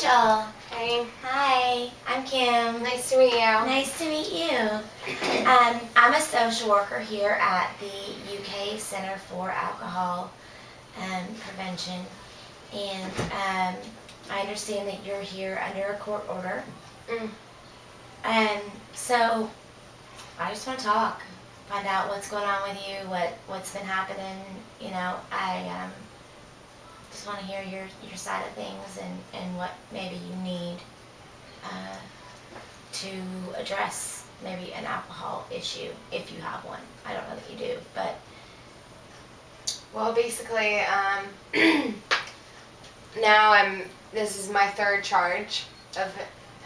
Rachel. Hey. Hi, I'm Kim. Nice to meet you. Nice to meet you. I'm a social worker here at the UK Center for Alcohol Prevention, and I understand that you're here under a court order. So I just want to talk, find out what's going on with you, what's been happening. You know, I just want to hear your side of things and what maybe you need to address maybe an alcohol issue, if you have one. I don't know that you do, but... Well, basically, now this is my third charge of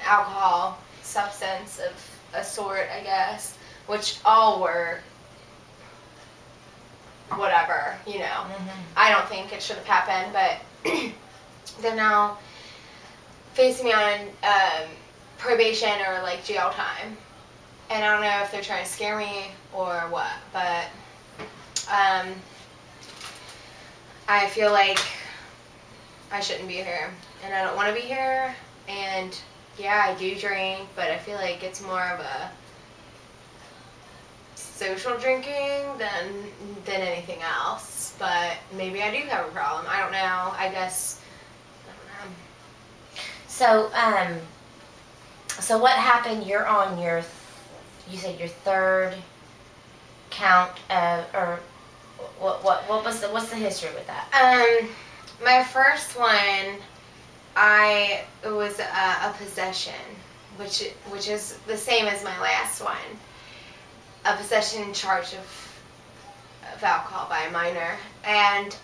alcohol, substance of a sort, I guess, which all were whatever, you know. I don't think it should have happened, but they're now facing me on probation or like jail time. And I don't know if they're trying to scare me or what, but I feel like I shouldn't be here, and I don't want to be here. And yeah, I do drink, but I feel like it's more of a social drinking than anything else. But maybe I do have a problem. I don't know. I guess I don't know. So so what happened? You're on you said your third count of, or what's the history with that? My first one, it was a possession, which is the same as my last one. A possession charge of alcohol by a minor. And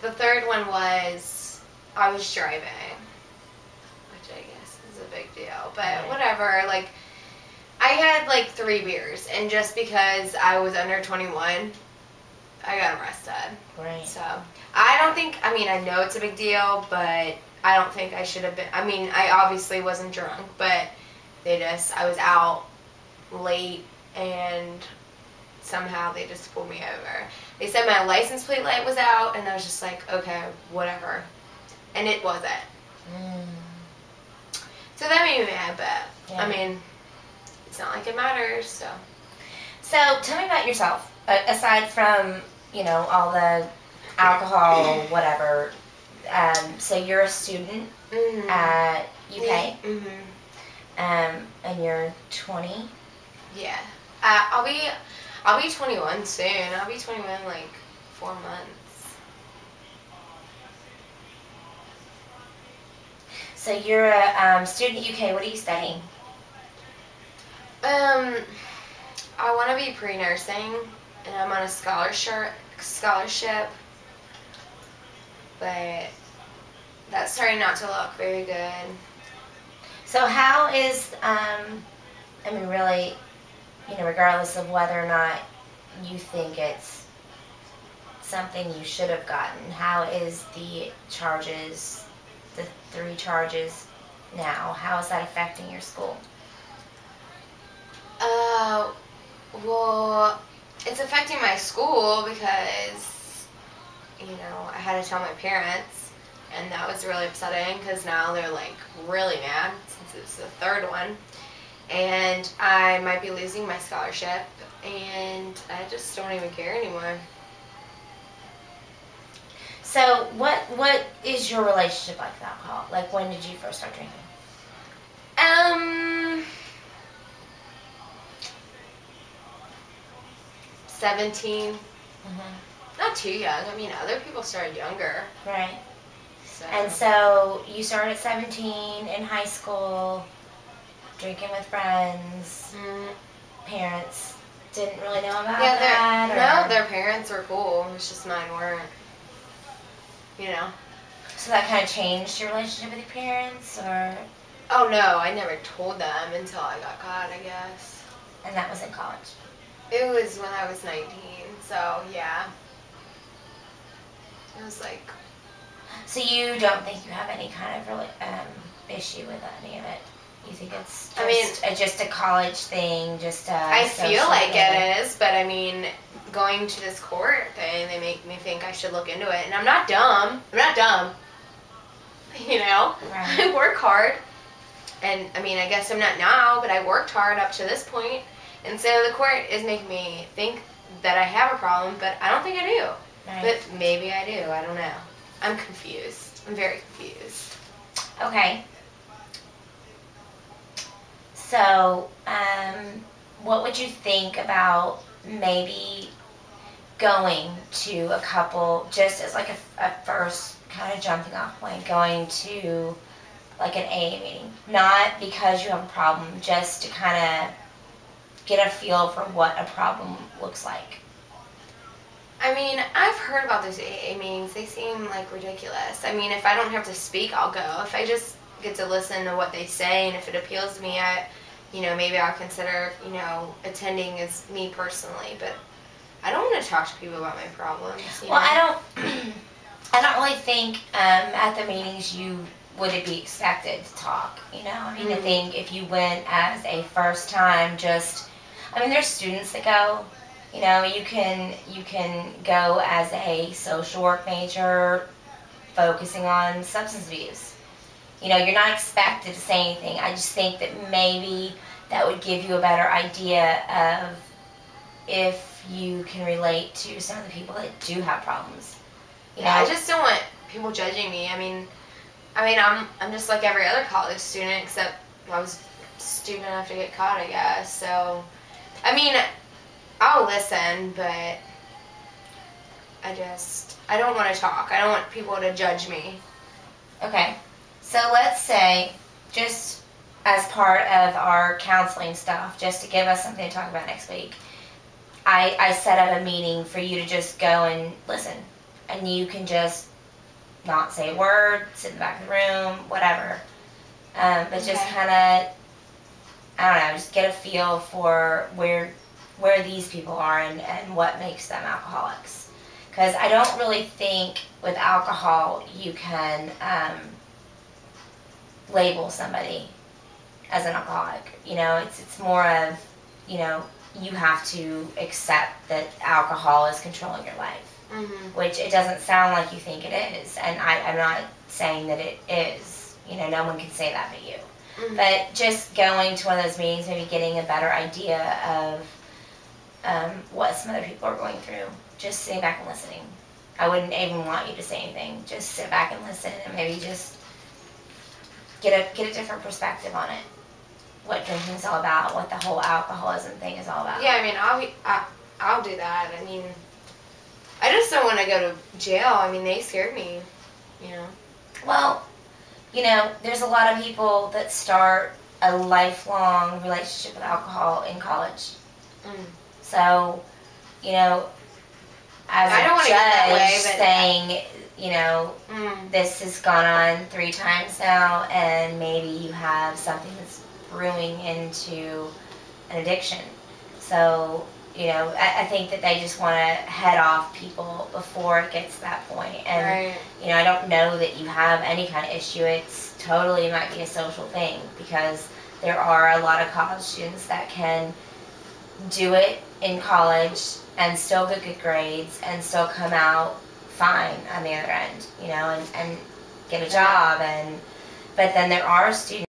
the third one was I was driving, which I guess is a big deal, but whatever. Like, I had like 3 beers, and just because I was under 21, I got arrested. Right. So I know it's a big deal, but I don't think I should have been. I mean, I obviously wasn't drunk, but I was out late, and somehow they just pulled me over. They said my license plate light was out, and I was just like, okay, whatever. And it wasn't. So that made me mad, but yeah. I mean, it's not like it matters, so. So tell me about yourself. Aside from, you know, all the alcohol, whatever. So you're a student at UK, and you're 20. Yeah. I'll be 21 soon. I'll be 21 in like 4 months. So you're a student at UK. What are you studying? I want to be pre-nursing, and I'm on a scholarship, but that's starting not to look very good. So how is, really, you know, regardless of whether or not you think it's something you should have gotten, how is the 3 charges now, how is that affecting your school? Well, it's affecting my school because, you know, I had to tell my parents, and that was really upsetting because now they're like really mad since it's the third one, and I might be losing my scholarship, and I just don't even care anymore. So what is your relationship like with alcohol? Like, when did you first start drinking? 17. Not too young. I mean, other people started younger. Right. So. And so you started at 17 in high school, drinking with friends. Parents didn't really know about that? No, their parents were cool. It's just mine weren't. You know. So that kind of changed your relationship with your parents, or? Oh no, I never told them until I got caught, I guess. And that was in college? It was when I was 19, so yeah. It was like... So you don't think you have any kind of issue with any of it? You think it's just a college thing, just a I feel like thing? it is, but I mean, going to this court thing, they make me think I should look into it, and I'm not dumb. you know? Right. I work hard. And, I mean, I guess I'm not now, but I worked hard up to this point. And so the court is making me think that I have a problem, but I don't think I do. Right. But maybe I do. I don't know. I'm confused. I'm very confused. Okay. So, what would you think about maybe going to a couple, just as like a first kind of jumping off point, going to like an AA meeting? Not because you have a problem, just to kind of get a feel for what a problem looks like. I mean, I've heard about those AA meetings. They seem like ridiculous. I mean, if I don't have to speak, I'll go. If I just get to listen to what they say, and if it appeals to me, maybe I'll consider, attending as me personally. But I don't want to talk to people about my problems. Well, I don't really think at the meetings you would it be expected to talk. I mean, I think if you went as a first time, there's students that go. You can go as a social work major focusing on substance abuse. You're not expected to say anything. I just think that maybe that would give you a better idea of if you can relate to some of the people that do have problems. I just don't want people judging me. I mean, I'm just like every other college student, except I was stupid enough to get caught, I guess. So, I'll listen, but I don't want to talk. I don't want people to judge me. Okay. So let's say, just as part of our counseling stuff, just to give us something to talk about next week, I set up a meeting for you to just go and listen. And you can just not say a word, sit in the back of the room, whatever. But just kind of, I don't know, just get a feel for where these people are and what makes them alcoholics. Because I don't really think with alcohol you can label somebody as an alcoholic. It's more of, you have to accept that alcohol is controlling your life. Mm-hmm. Which it doesn't sound like you think it is. And I'm not saying that it is. No one can say that but you. Mm-hmm. But just going to one of those meetings, maybe getting a better idea of what some other people are going through. Just sitting back and listening. I wouldn't even want you to say anything. Just sit back and listen, and maybe just get a different perspective on it. What drinking is all about, what the whole alcoholism thing is all about. Yeah, I'll do that. I just don't want to go to jail. They scared me, Well, there's a lot of people that start a lifelong relationship with alcohol in college. Mm. So, as I don't a judge saying, this has gone on 3 times now, and maybe you have something that's brewing into an addiction. So, I think that they just want to head off people before it gets to that point. And, right. I don't know that you have any kind of issue. It's totally might be a social thing, because there are a lot of college students that can do it in college and still get good grades and still come out fine on the other end, and get a job. But then there are students